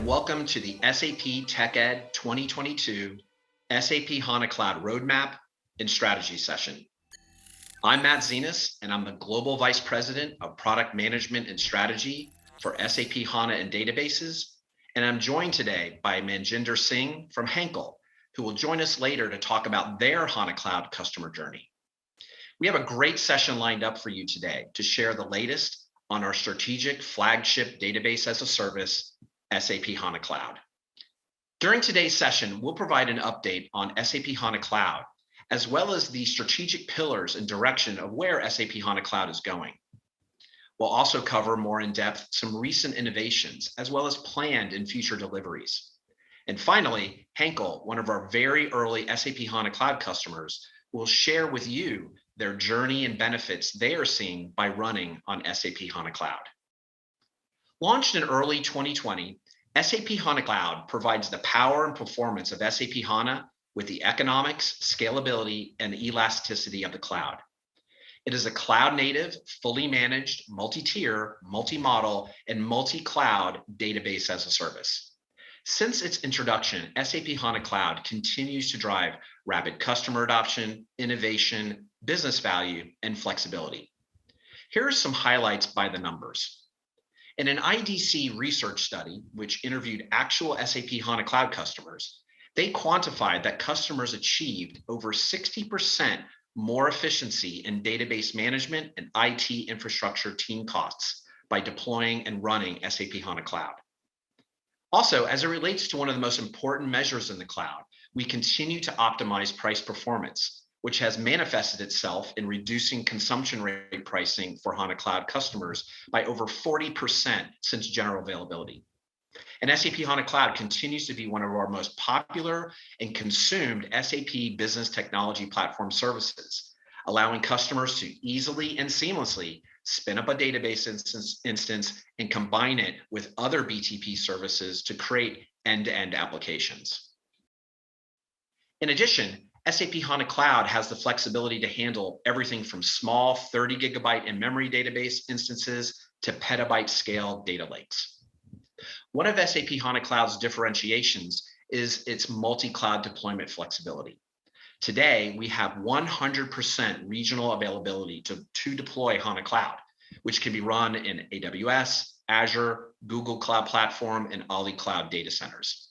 welcome to the SAP TechEd 2022 SAP HANA Cloud Roadmap and Strategy session. I'm Matt Zenas, and I'm the Global Vice President of Product Management and Strategy for SAP HANA and Databases, and I'm joined today by Manjinder Singh from Henkel, who will join us later to talk about their HANA Cloud customer journey. We have a great session lined up for you today to share the latest on our strategic flagship database as a service, SAP HANA Cloud. During today's session, we'll provide an update on SAP HANA Cloud, as well as the strategic pillars and direction of where SAP HANA Cloud is going. We'll also cover more in depth some recent innovations, as well as planned and future deliveries. And finally, Henkel, one of our very early SAP HANA Cloud customers, will share with you their journey and benefits they are seeing by running on SAP HANA Cloud. Launched in early 2020, SAP HANA Cloud provides the power and performance of SAP HANA with the economics, scalability, and elasticity of the cloud. It is a cloud-native, fully managed, multi-tier, multi-model, and multi-cloud database as a service. Since its introduction, SAP HANA Cloud continues to drive rapid customer adoption, innovation, business value, and flexibility. Here are some highlights by the numbers. In an IDC research study, which interviewed actual SAP HANA Cloud customers, they quantified that customers achieved over 60% more efficiency in database management and IT infrastructure team costs by deploying and running SAP HANA Cloud. Also, as it relates to one of the most important measures in the cloud, we continue to optimize price performance, which has manifested itself in reducing consumption rate pricing for HANA Cloud customers by over 40% since general availability. And SAP HANA Cloud continues to be one of our most popular and consumed SAP Business Technology Platform services, allowing customers to easily and seamlessly spin up a database instance and combine it with other BTP services to create end-to-end applications. In addition, SAP HANA Cloud has the flexibility to handle everything from small 30 gigabyte in-memory database instances to petabyte scale data lakes. One of SAP HANA Cloud's differentiations is its multi-cloud deployment flexibility. Today, we have 100% regional availability to deploy HANA Cloud, which can be run in AWS, Azure, Google Cloud Platform, and Ali Cloud data centers.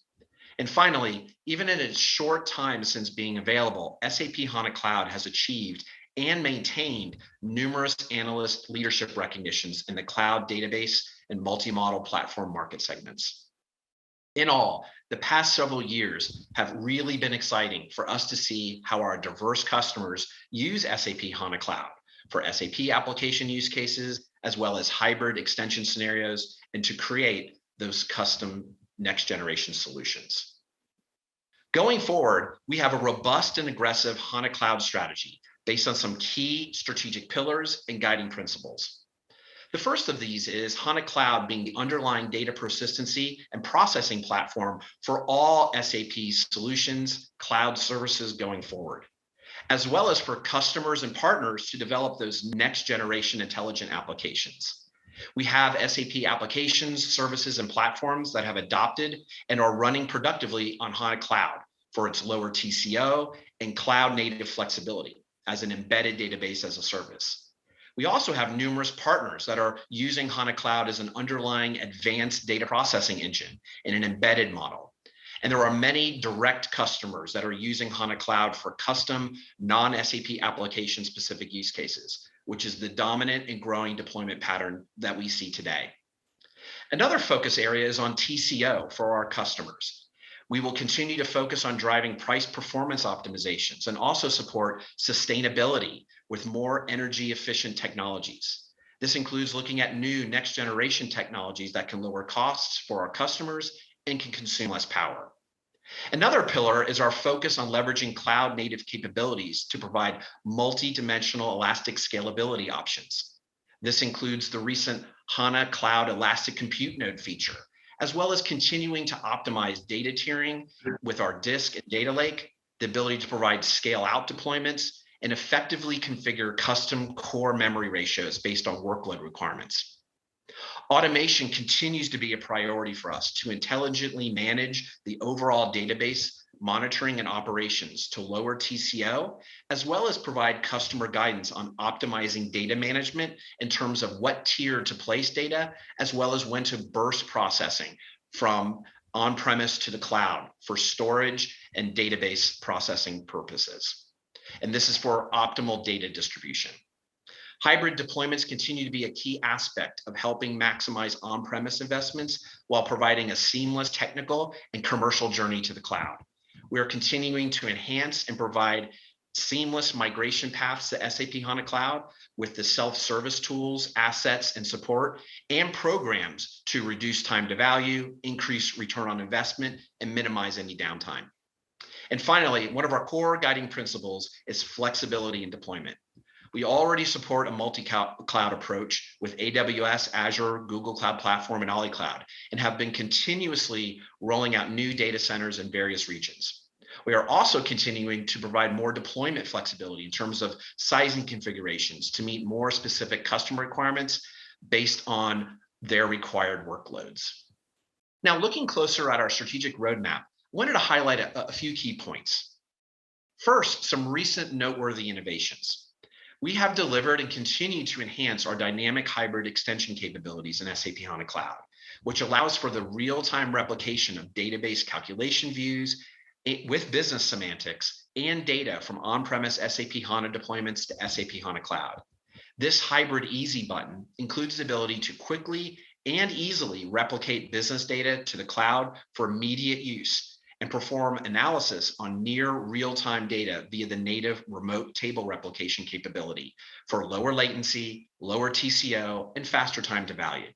And finally, even in its short time since being available, SAP HANA Cloud has achieved and maintained numerous analyst leadership recognitions in the cloud database and multi-model platform market segments. In all, the past several years have really been exciting for us to see how our diverse customers use SAP HANA Cloud for SAP application use cases, as well as hybrid extension scenarios, and to create those custom next generation solutions. Going forward, we have a robust and aggressive HANA Cloud strategy based on some key strategic pillars and guiding principles. The first of these is HANA Cloud being the underlying data persistency and processing platform for all SAP solutions, cloud services going forward, as well as for customers and partners to develop those next generation intelligent applications. We have SAP applications, services, and platforms that have adopted and are running productively on HANA Cloud for its lower TCO and cloud native flexibility as an embedded database as a service. We also have numerous partners that are using HANA Cloud as an underlying advanced data processing engine in an embedded model. And there are many direct customers that are using HANA Cloud for custom non-SAP application specific use cases, which is the dominant and growing deployment pattern that we see today. Another focus area is on TCO for our customers. We will continue to focus on driving price performance optimizations and also support sustainability with more energy efficient technologies. This includes looking at new next generation technologies that can lower costs for our customers and can consume less power. Another pillar is our focus on leveraging cloud native capabilities to provide multi-dimensional elastic scalability options. This includes the recent HANA Cloud Elastic Compute Node feature, as well as continuing to optimize data tiering with our disk and data lake, the ability to provide scale out deployments, and effectively configure custom core memory ratios based on workload requirements. Automation continues to be a priority for us to intelligently manage the overall database monitoring and operations to lower TCO, as well as provide customer guidance on optimizing data management in terms of what tier to place data, as well as when to burst processing from on-premise to the cloud for storage and database processing purposes. And this is for optimal data distribution. Hybrid deployments continue to be a key aspect of helping maximize on-premise investments while providing a seamless technical and commercial journey to the cloud. We are continuing to enhance and provide seamless migration paths to SAP HANA Cloud with the self-service tools, assets, and support, and programs to reduce time to value, increase return on investment, and minimize any downtime. And finally, one of our core guiding principles is flexibility in deployment. We already support a multi-cloud approach with AWS, Azure, Google Cloud Platform, and Ali Cloud, and have been continuously rolling out new data centers in various regions. We are also continuing to provide more deployment flexibility in terms of sizing configurations to meet more specific customer requirements based on their required workloads. Now, looking closer at our strategic roadmap, I wanted to highlight a few key points. First, some recent noteworthy innovations. We have delivered and continue to enhance our dynamic hybrid extension capabilities in SAP HANA Cloud, which allows for the real-time replication of database calculation views with business semantics and data from on-premise SAP HANA deployments to SAP HANA Cloud. This hybrid easy button includes the ability to quickly and easily replicate business data to the cloud for immediate use and perform analysis on near real-time data via the native remote table replication capability for lower latency, lower TCO, and faster time to value.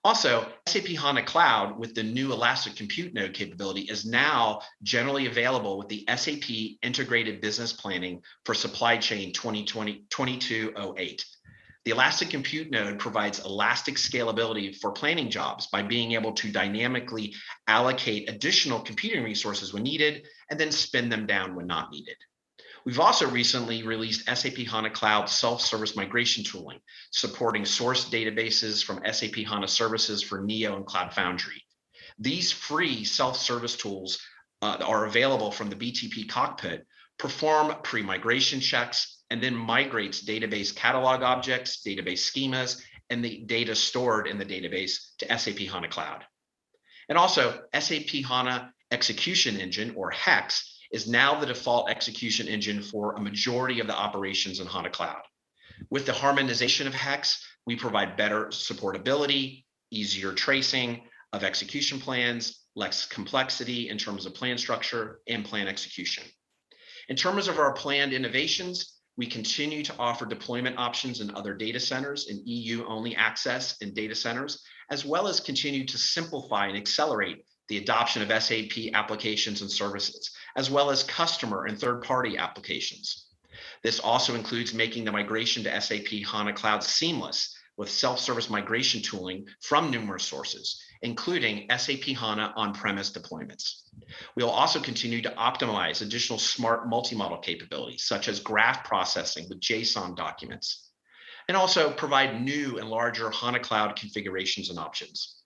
Also, SAP HANA Cloud with the new Elastic Compute Node capability is now generally available with the SAP Integrated Business Planning for Supply Chain 2022-08. The Elastic Compute Node provides elastic scalability for planning jobs by being able to dynamically allocate additional computing resources when needed and then spin them down when not needed. We've also recently released SAP HANA Cloud self-service migration tooling, supporting source databases from SAP HANA services for Neo and Cloud Foundry. These free self-service tools are available from the BTP cockpit, perform pre-migration checks, and then migrates database catalog objects, database schemas, and the data stored in the database to SAP HANA Cloud. And also, SAP HANA Execution Engine, or HEX, is now the default execution engine for a majority of the operations in HANA Cloud. With the harmonization of HEX, we provide better supportability, easier tracing of execution plans, less complexity in terms of plan structure and plan execution. In terms of our planned innovations, we continue to offer deployment options in other data centers and EU-only access in data centers, as well as continue to simplify and accelerate the adoption of SAP applications and services, as well as customer and third-party applications. This also includes making the migration to SAP HANA Cloud seamless with self-service migration tooling from numerous sources, including SAP HANA on-premise deployments. We'll also continue to optimize additional smart multi-model capabilities, such as graph processing with JSON documents, and also provide new and larger HANA Cloud configurations and options.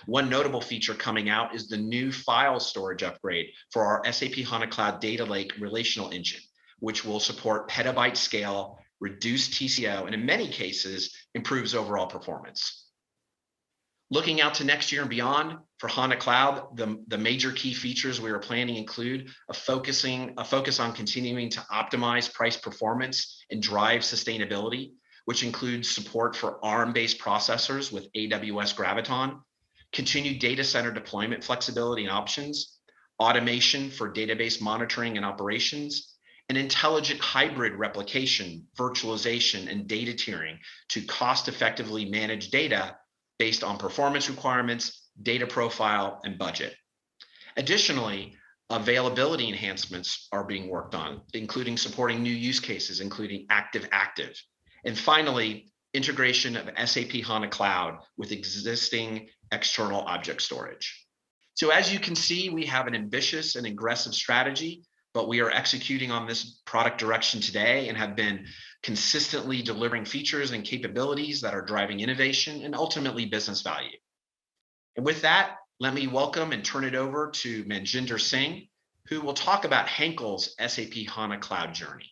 One notable feature coming out is the new file storage upgrade for our SAP HANA Cloud Data Lake relational engine, which will support petabyte scale, reduce TCO, and in many cases, improves overall performance. Looking out to next year and beyond, for HANA Cloud, the major key features we are planning include a focus on continuing to optimize price performance and drive sustainability, which includes support for ARM-based processors with AWS Graviton, continued data center deployment flexibility and options, automation for database monitoring and operations, and intelligent hybrid replication, virtualization, and data tiering to cost-effectively manage data based on performance requirements, data profile, and budget. Additionally, availability enhancements are being worked on, including supporting new use cases, including active-active. And finally, integration of SAP HANA Cloud with existing external object storage. So as you can see, we have an ambitious and aggressive strategy but we are executing on this product direction today and have been consistently delivering features and capabilities that are driving innovation and ultimately business value. And with that, let me welcome and turn it over to Manjinder Singh, who will talk about Henkel's SAP HANA Cloud journey.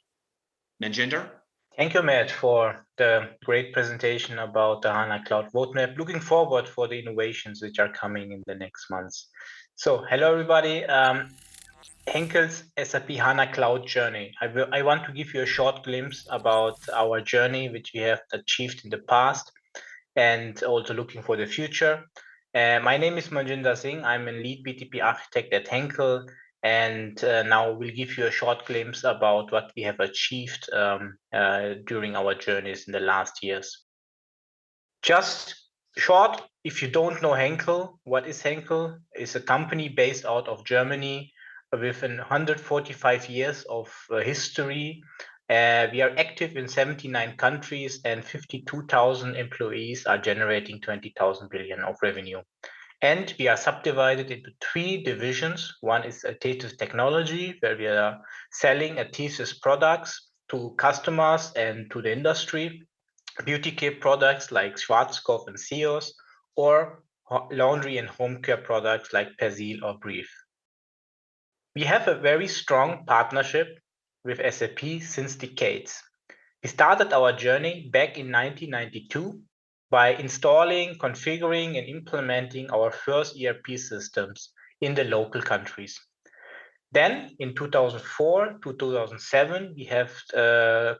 Manjinder? Thank you, Matt, for the great presentation about the HANA Cloud roadmap. Looking forward for the innovations which are coming in the next months. So, hello, everybody. Henkel's SAP HANA Cloud journey. I want to give you a short glimpse about our journey, which we have achieved in the past, and also looking for the future. My name is Manjinder Singh. I'm a lead BTP architect at Henkel, and now we'll give you a short glimpse about what we have achieved during our journeys in the last years. Just short, if you don't know Henkel, what is Henkel? It's a company based out of Germany with 145 years of history. We are active in 79 countries and 52,000 employees are generating 20,000 billion of revenue. And we are subdivided into 3 divisions. One is adhesive technology, where we are selling adhesive products to customers and to the industry. Beauty care products like Schwarzkopf and Seos, or laundry and home care products like Persil or Brief. We have a very strong partnership with SAP since decades. We started our journey back in 1992 by installing, configuring, and implementing our first ERP systems in the local countries. Then in 2004 to 2007, we have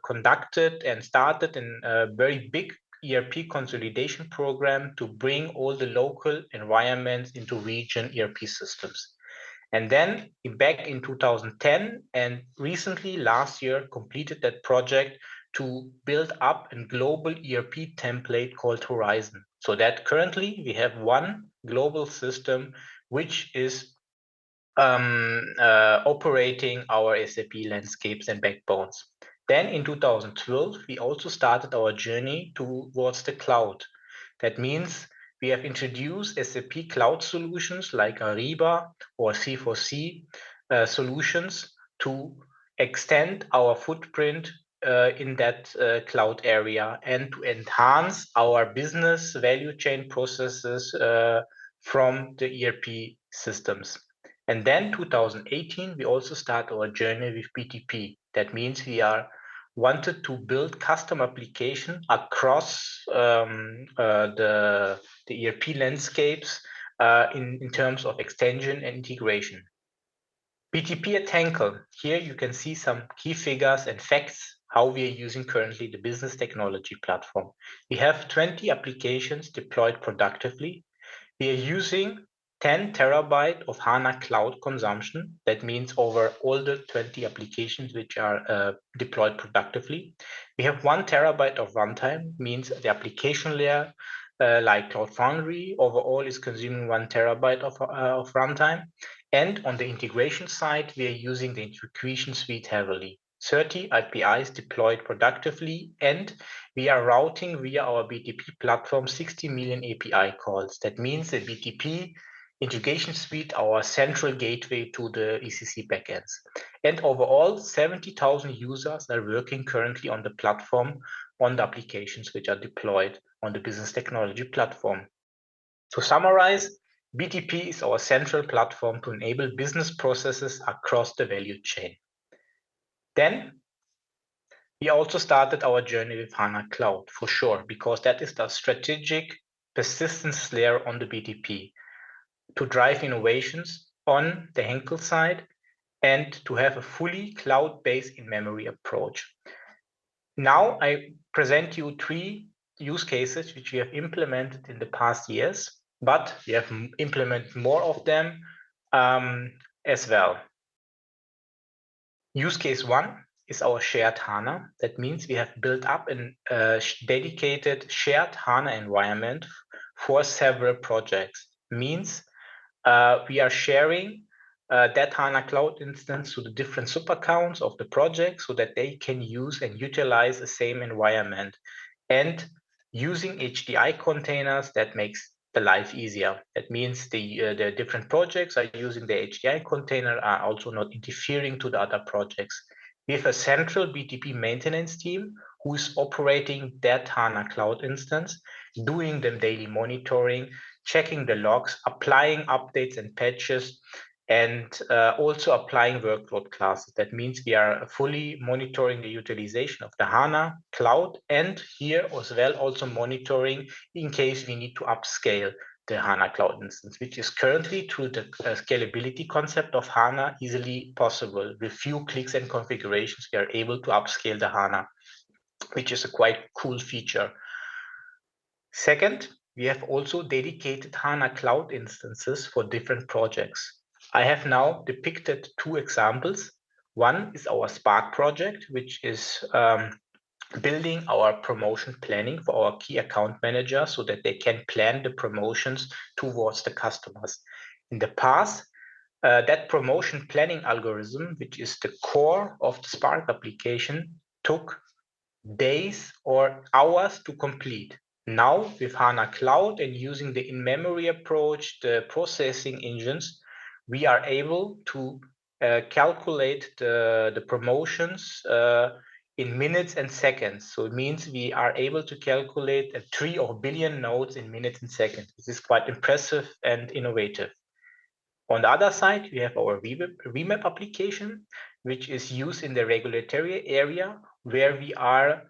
conducted and started a very big ERP consolidation program to bring all the local environments into region ERP systems. And then back in 2010 and recently last year completed that project to build up a global ERP template called Horizon. So that currently we have one global system which is operating our SAP landscapes and backbones. Then in 2012, we also started our journey towards the cloud. That means we have introduced SAP cloud solutions like Ariba or C4C solutions to extend our footprint in that cloud area and to enhance our business value chain processes from the ERP systems. And then 2018, we also start our journey with BTP. That means we wanted to build custom application across the ERP landscapes in terms of extension and integration. BTP at Henkel, here you can see some key figures and facts how we are using currently the business technology platform. We have 20 applications deployed productively. We are using 10 terabyte of HANA Cloud consumption. That means over all the 20 applications which are deployed productively. We have 1 terabyte of runtime, means the application layer like Cloud Foundry overall is consuming 1 terabyte of runtime. And on the integration side, we are using the integration suite heavily. 30 APIs deployed productively, and we are routing via our BTP platform 60 million API calls. That means the BTP integration suite, our central gateway to the ECC backends. And overall, 70,000 users are working currently on the platform on the applications which are deployed on the business technology platform. To summarize, BTP is our central platform to enable business processes across the value chain. Then we also started our journey with HANA Cloud, for sure, because that is the strategic persistence layer on the BTP to drive innovations on the Henkel side and to have a fully cloud-based in-memory approach. Now I present you 3 use cases which we have implemented in the past years, but we have implemented more of them as well. Use case 1 is our shared HANA. That means we have built up a dedicated shared HANA environment for several projects. Means we are sharing that HANA Cloud instance to the different subaccounts of the project so that they can use and utilize the same environment. And using HDI containers, that makes the life easier. That means the different projects are using the HDI container, are also not interfering to the other projects. We have a central BTP maintenance team who is operating that HANA Cloud instance, doing the daily monitoring, checking the logs, applying updates and patches, and also applying workload classes. That means we are fully monitoring the utilization of the HANA Cloud, and here as well also monitoring in case we need to upscale the HANA Cloud instance, which is currently through the scalability concept of HANA easily possible. With few clicks and configurations, we are able to upscale the HANA, which is a quite cool feature. Second, we have also dedicated HANA Cloud instances for different projects. I have now depicted two examples. One is our Spark project, which is building our promotion planning for our key account manager so that they can plan the promotions towards the customers. In the past, that promotion planning algorithm, which is the core of the Spark application, took days or hours to complete. Now, with HANA Cloud and using the in-memory approach, the processing engines, we are able to calculate the promotions in minutes and seconds. So it means we are able to calculate a tree of billion nodes in minutes and seconds. This is quite impressive and innovative. On the other side, we have our remap application, which is used in the regulatory area, where we are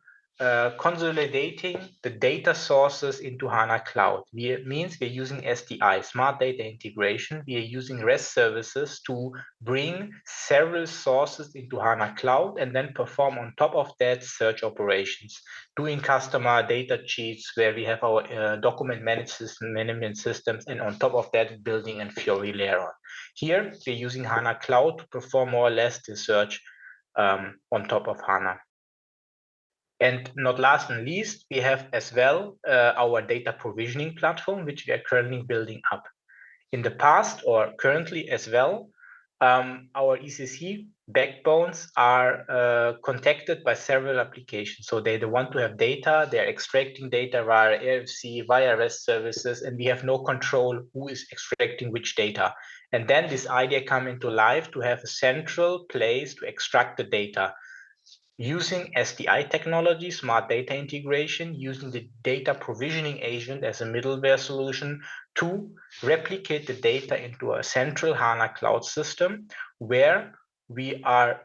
consolidating the data sources into HANA Cloud. It means we're using SDI, Smart Data Integration. We are using REST services to bring several sources into HANA Cloud and then perform on top of that search operations, doing customer data sheets where we have our document management systems, and on top of that, building and Fiori layer on. Here, we're using HANA Cloud to perform more or less the search on top of HANA. And not last and least, we have as well our data provisioning platform, which we are currently building up. In the past or currently as well, our ECC backbones are contacted by several applications. So they want to have data, they're extracting data via RFC, via REST services, and we have no control who is extracting which data. And then this idea come into life to have a central place to extract the data. Using SDI technology, Smart Data Integration, using the data provisioning agent as a middleware solution to replicate the data into a central HANA Cloud system where we are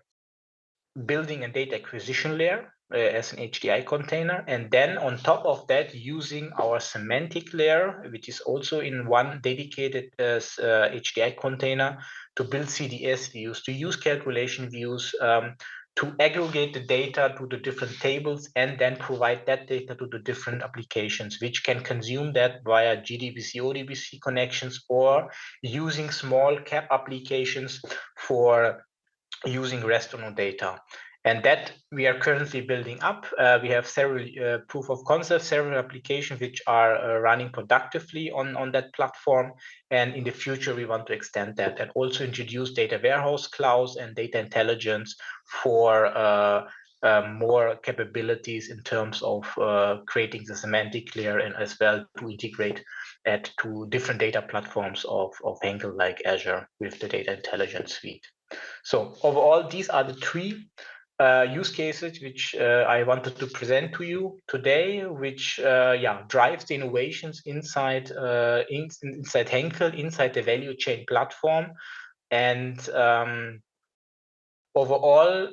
building a data acquisition layer as an HDI container, and then on top of that, using our semantic layer, which is also in one dedicated HDI container, to build CDS views, to use calculation views, to aggregate the data to the different tables, and then provide that data to the different applications, which can consume that via GDBC, ODBC connections, or using small CAP applications for using REST on data. And that we are currently building up. We have several proof of concept, several applications which are running productively on that platform. And in the future, we want to extend that and also introduce data warehouse clouds and data intelligence for more capabilities in terms of creating the semantic layer, and as well to integrate it to different data platforms of Henkel, like Azure, with the data intelligence suite. So overall, these are the three use cases which I wanted to present to you today, which drives the innovations inside inside Henkel, inside the value chain platform. And overall,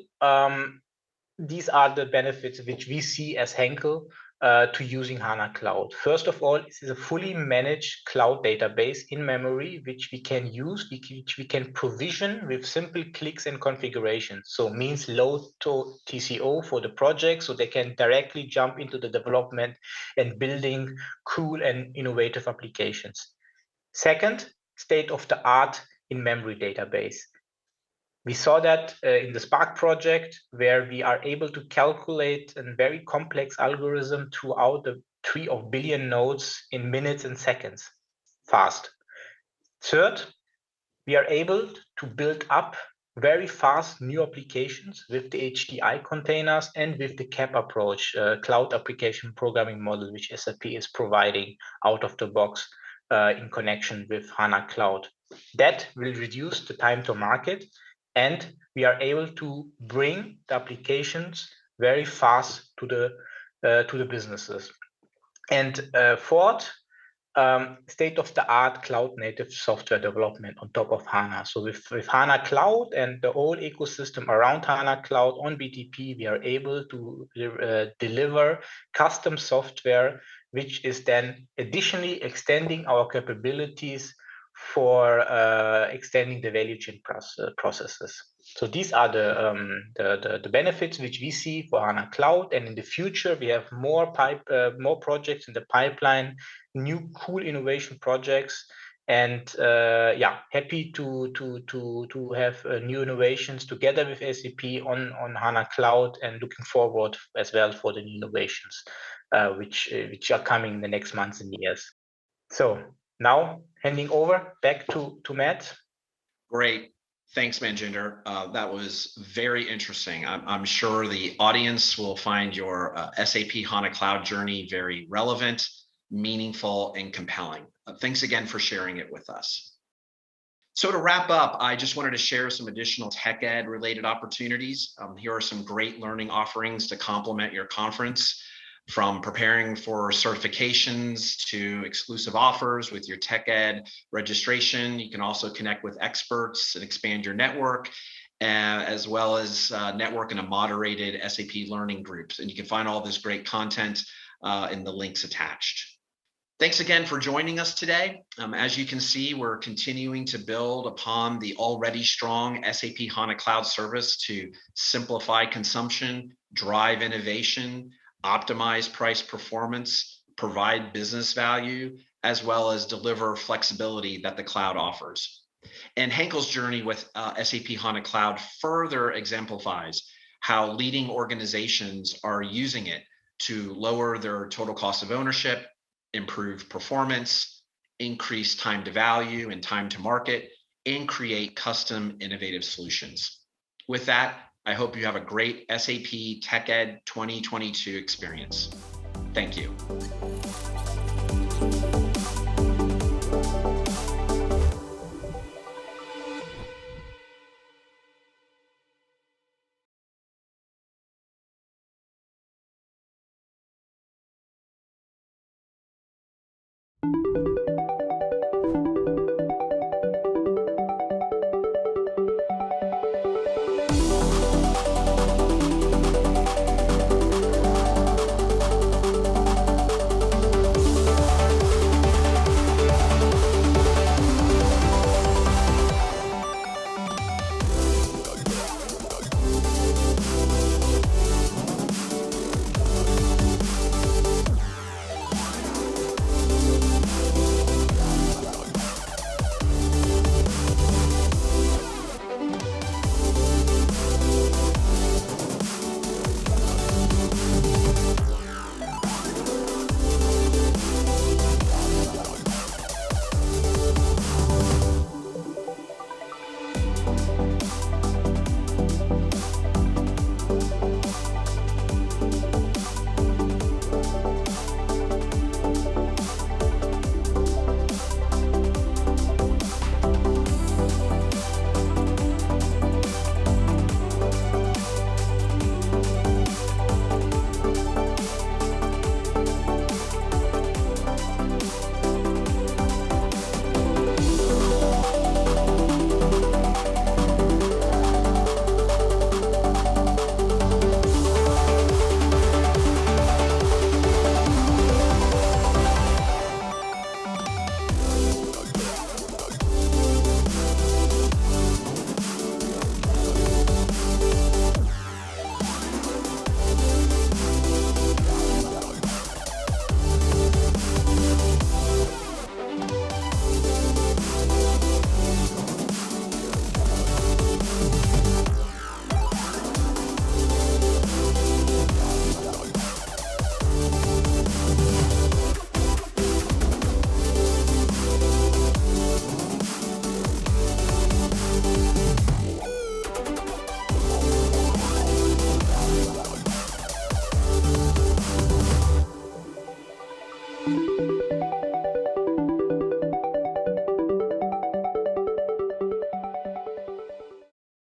these are the benefits which we see as Henkel to using HANA Cloud. First of all, it is a fully managed cloud database in memory, which we can use, which we can provision with simple clicks and configurations. So means low to TCO for the project, so they can directly jump into the development and building cool and innovative applications. Second, state-of-the-art in-memory database. We saw that in the Spark project, where we are able to calculate a very complex algorithm throughout the tree of billion nodes in minutes and seconds, fast. Third, we are able to build up very fast new applications with the HDI containers and with the CAP approach, Cloud Application Programming Model, which SAP is providing out of the box in connection with HANA Cloud. That will reduce the time to market, and we are able to bring the applications very fast to the businesses. And fourth, state-of-the-art cloud-native software development on top of HANA. So with HANA Cloud and the whole ecosystem around HANA Cloud on BTP, we are able to deliver custom software, which is then additionally extending our capabilities for extending the value chain processes. So these are the benefits which we see for HANA Cloud, and in the future we have more projects in the pipeline, new cool innovation projects, and happy to have new innovations together with SAP on HANA Cloud, and looking forward as well for the new innovations which are coming in the next months and years. So now handing over back to Matt. Great. Thanks, Manjinder. That was very interesting. I'm sure the audience will find your SAP HANA Cloud journey very relevant, meaningful, and compelling. Thanks again for sharing it with us. So to wrap up, I just wanted to share some additional TechEd related opportunities. Here are some great learning offerings to complement your conference, from preparing for certifications to exclusive offers with your TechEd registration. You can also connect with experts and expand your network, as well as network in a moderated SAP learning groups. And you can find all this great content in the links attached. Thanks again for joining us today. As you can see, we're continuing to build upon the already strong SAP HANA Cloud service to simplify consumption, drive innovation, optimize price performance, provide business value, as well as deliver flexibility that the cloud offers. And Henkel's journey with SAP HANA Cloud further exemplifies how leading organizations are using it to lower their total cost of ownership, improve performance, increase time to value and time to market, and create custom innovative solutions. With that, I hope you have a great SAP TechEd 2022 experience. Thank you.